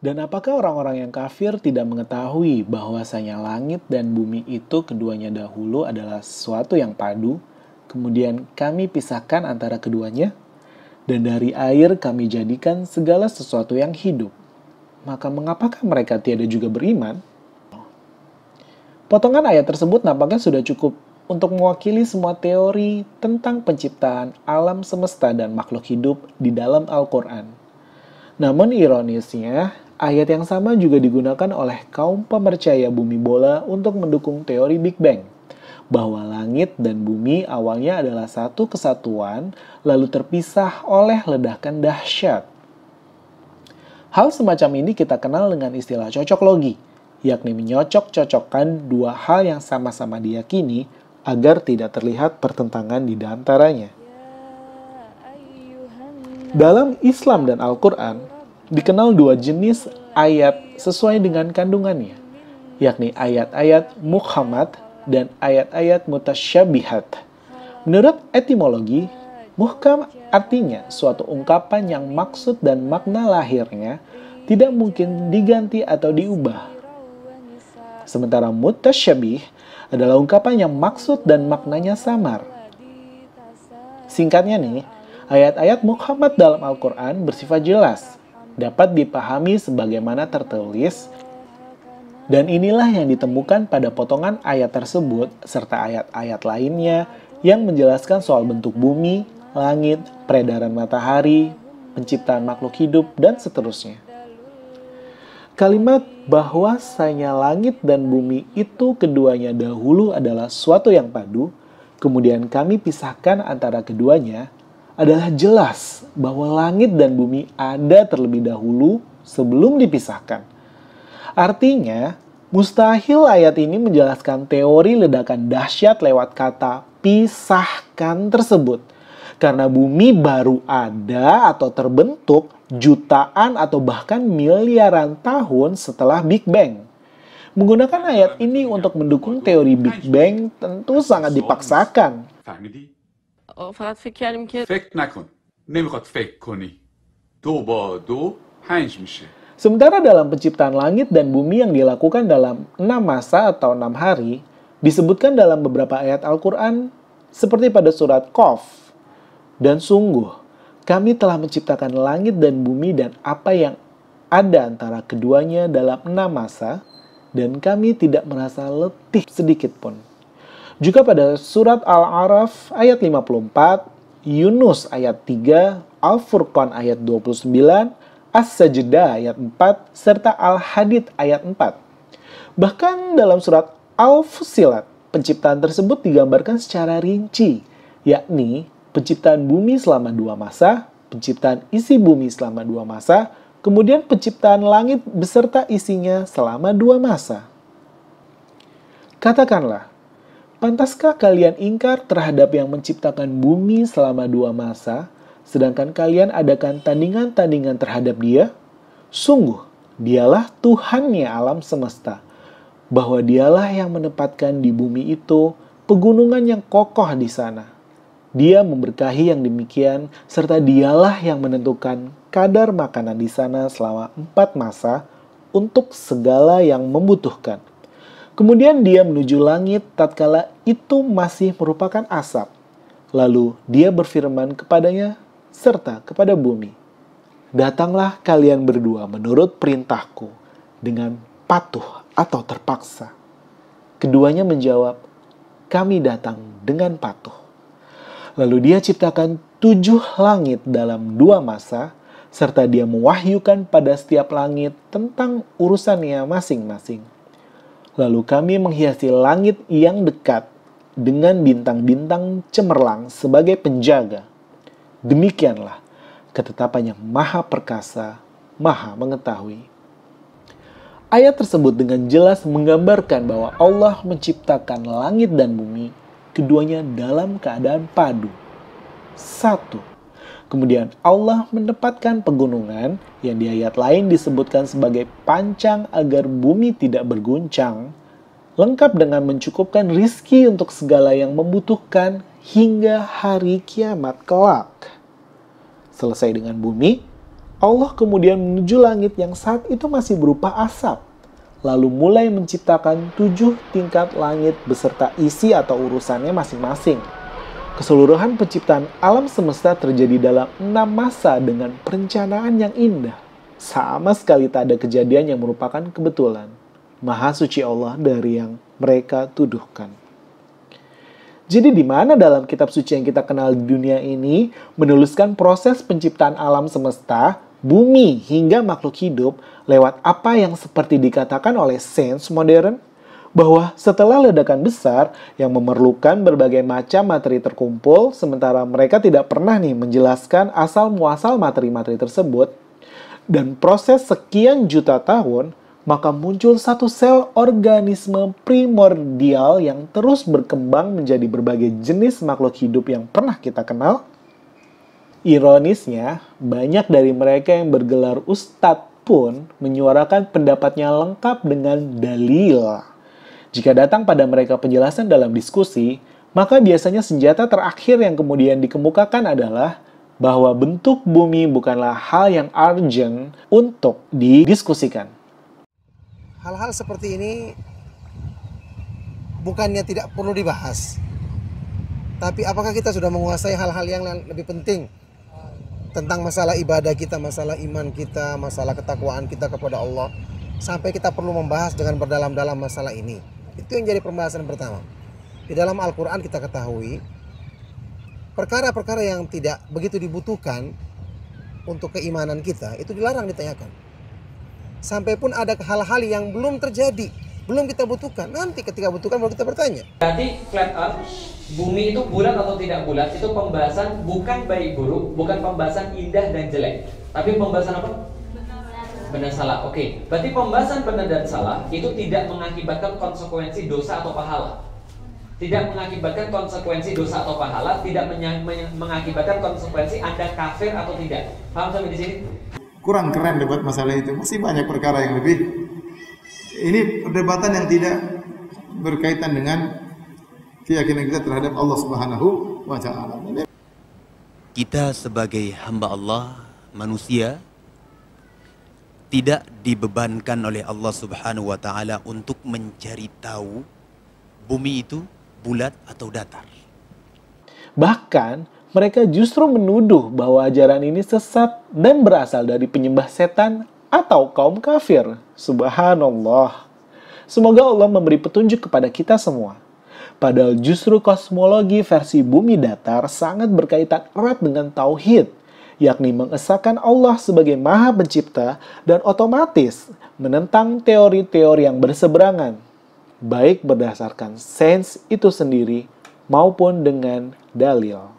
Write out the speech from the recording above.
Dan apakah orang-orang yang kafir tidak mengetahui bahwasanya langit dan bumi itu keduanya dahulu adalah sesuatu yang padu, kemudian kami pisahkan antara keduanya, dan dari air kami jadikan segala sesuatu yang hidup. Maka mengapakah mereka tiada juga beriman? Potongan ayat tersebut nampaknya sudah cukup untuk mewakili semua teori tentang penciptaan alam semesta dan makhluk hidup di dalam Al-Quran. Namun ironisnya, ayat yang sama juga digunakan oleh kaum pemercaya bumi bola untuk mendukung teori Big Bang, bahwa langit dan bumi awalnya adalah satu kesatuan, lalu terpisah oleh ledakan dahsyat. Hal semacam ini kita kenal dengan istilah cocok logi, yakni menyocok-cocokkan dua hal yang sama-sama diyakini agar tidak terlihat pertentangan di antaranya. Dalam Islam dan Al-Quran, dikenal dua jenis ayat sesuai dengan kandungannya, yakni ayat-ayat muhkamat dan ayat-ayat mutasyabihat. Menurut etimologi, muhkam artinya suatu ungkapan yang maksud dan makna lahirnya tidak mungkin diganti atau diubah. Sementara mutasyabih adalah ungkapan yang maksud dan maknanya samar. Singkatnya nih, ayat-ayat muhkamat dalam Al-Quran bersifat jelas, dapat dipahami sebagaimana tertulis, dan inilah yang ditemukan pada potongan ayat tersebut serta ayat-ayat lainnya yang menjelaskan soal bentuk bumi, langit, peredaran matahari, penciptaan makhluk hidup, dan seterusnya. Kalimat bahwasanya langit dan bumi itu keduanya dahulu adalah suatu yang padu, kemudian kami pisahkan antara keduanya, adalah jelas bahwa langit dan bumi ada terlebih dahulu sebelum dipisahkan. Artinya, mustahil ayat ini menjelaskan teori ledakan dahsyat lewat kata pisahkan tersebut. Karena bumi baru ada atau terbentuk jutaan atau bahkan miliaran tahun setelah Big Bang. Menggunakan ayat ini untuk mendukung teori Big Bang tentu sangat dipaksakan. فقط فکر کردیم که فکر نکن نمیخواد فکر کنی 2 با 2 5 میشه. Sementara dalam penciptaan langit dan bumi yang dilakukan dalam 6 masa atau 6 hari, disebutkan dalam beberapa ayat Al-Quran seperti pada surat Qaf. Dan sungguh, kami telah menciptakan langit dan bumi dan apa yang ada antara keduanya dalam 6 masa, dan kami tidak merasa letih sedikit pun. Juga pada surat Al-A'raf ayat 54, Yunus ayat 3, Al-Furqan ayat 29, As-Sajdah ayat 4, serta Al-Hadid ayat 4. Bahkan dalam surat Al-Fussilat, penciptaan tersebut digambarkan secara rinci, yakni penciptaan bumi selama 2 masa, penciptaan isi bumi selama 2 masa, kemudian penciptaan langit beserta isinya selama 2 masa. Katakanlah, pantaskah kalian ingkar terhadap yang menciptakan bumi selama 2 masa, sedangkan kalian adakan tandingan-tandingan terhadap dia? Sungguh, dialah Tuhannya alam semesta, bahwa dialah yang menempatkan di bumi itu pegunungan yang kokoh di sana. Dia memberkahi yang demikian, serta dialah yang menentukan kadar makanan di sana selama 4 masa untuk segala yang membutuhkan. Kemudian dia menuju langit tatkala itu masih merupakan asap. Lalu dia berfirman kepadanya serta kepada bumi, datanglah kalian berdua menurut perintahku dengan patuh atau terpaksa. Keduanya menjawab, kami datang dengan patuh. Lalu dia ciptakan 7 langit dalam 2 masa, serta dia mewahyukan pada setiap langit tentang urusannya masing-masing. Lalu kami menghiasi langit yang dekat dengan bintang-bintang cemerlang sebagai penjaga. Demikianlah ketetapan yang maha perkasa, maha mengetahui. Ayat tersebut dengan jelas menggambarkan bahwa Allah menciptakan langit dan bumi, keduanya dalam keadaan padu. 1. Kemudian Allah menempatkan pegunungan yang di ayat lain disebutkan sebagai pancang agar bumi tidak berguncang, lengkap dengan mencukupkan rizki untuk segala yang membutuhkan hingga hari kiamat kelak. Selesai dengan bumi, Allah kemudian menuju langit yang saat itu masih berupa asap, lalu mulai menciptakan 7 tingkat langit beserta isi atau urusannya masing-masing. Keseluruhan penciptaan alam semesta terjadi dalam 6 masa dengan perencanaan yang indah. Sama sekali tak ada kejadian yang merupakan kebetulan. Maha suci Allah dari yang mereka tuduhkan. Jadi di mana dalam kitab suci yang kita kenal di dunia ini menuliskan proses penciptaan alam semesta, bumi hingga makhluk hidup lewat apa yang seperti dikatakan oleh sains modern? Bahwa setelah ledakan besar yang memerlukan berbagai macam materi terkumpul, sementara mereka tidak pernah menjelaskan asal-muasal materi-materi tersebut, dan proses sekian juta tahun, maka muncul satu sel organisme primordial yang terus berkembang menjadi berbagai jenis makhluk hidup yang pernah kita kenal. Ironisnya, banyak dari mereka yang bergelar ustadz pun menyuarakan pendapatnya lengkap dengan dalil. Jika datang pada mereka penjelasan dalam diskusi, maka biasanya senjata terakhir yang kemudian dikemukakan adalah bahwa bentuk bumi bukanlah hal yang urgent untuk didiskusikan. Hal-hal seperti ini bukannya tidak perlu dibahas, tapi apakah kita sudah menguasai hal-hal yang lebih penting tentang masalah ibadah kita, masalah iman kita, masalah ketakwaan kita kepada Allah, sampai kita perlu membahas dengan berdalam-dalam masalah ini? Itu yang jadi pembahasan pertama. Di dalam Al-Quran kita ketahui perkara-perkara yang tidak begitu dibutuhkan untuk keimanan kita itu dilarang ditanyakan. Sampai pun ada hal-hal yang belum terjadi, belum kita butuhkan. Nanti ketika butuhkan baru kita bertanya. Jadi flat earth, bumi itu bulat atau tidak bulat, itu pembahasan bukan baik buruk, bukan pembahasan indah dan jelek, tapi pembahasan apa? Benar salah. Oke. Berarti pembahasan benar dan salah itu tidak mengakibatkan konsekuensi dosa atau pahala. Tidak mengakibatkan konsekuensi dosa atau pahala, tidak mengakibatkan konsekuensi Anda kafir atau tidak. Paham sampai di sini? Kurang keren debat masalah itu. Masih banyak perkara yang lebih. Ini perdebatan yang tidak berkaitan dengan keyakinan kita terhadap Allah Subhanahu wa taala. Kita sebagai hamba Allah, manusia, tidak dibebankan oleh Allah Subhanahu wa taala untuk mencari tahu bumi itu bulat atau datar. Bahkan mereka justru menuduh bahwa ajaran ini sesat dan berasal dari penyembah setan atau kaum kafir. Subhanallah. Semoga Allah memberi petunjuk kepada kita semua. Padahal justru kosmologi versi bumi datar sangat berkaitan erat dengan tauhid, yakni mengesahkan Allah sebagai Maha Pencipta dan otomatis menentang teori-teori yang berseberangan, baik berdasarkan sains itu sendiri maupun dengan dalil.